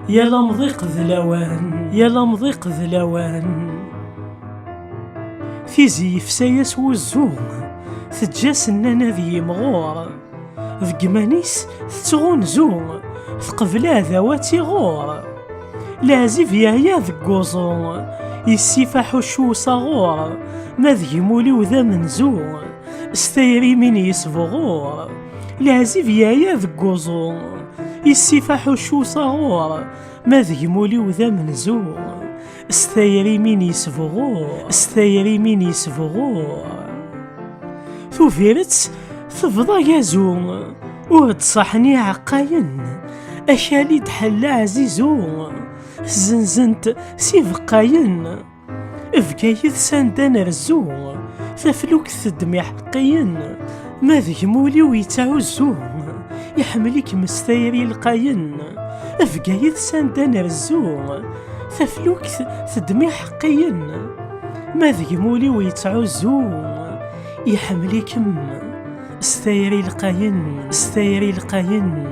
يا لمضيق ذلوان يا لمضيق ذلوان في زيف سايس والزوم تجاس النانا ذي مغور ذقمانيس تتغون زوم ثقبلا ذواتي غور لازف يا ذقوزو يسيفح وشو صغور ما ذيمولي وذا منزو استيري من يسفغور لازف يا ذقوزو يسيفح وشو صغور ما ذيمولي وذا منزو استيري من يسفغور استيري من يسفغور ثوفيرت تفضى يازو وتصحني عقاين أشالي دحلا عزيزو زنزنت سيفقاين فكايث ساندان رزو ففلوك ثدمي حقين ما ذيمولي ويتعوزو يحملك مستيري القاين فكايث ساندان رزو ففلوك ثدمي حقين ما ذيمولي ويتعوزو يحملكم استيري القاين استيري القاين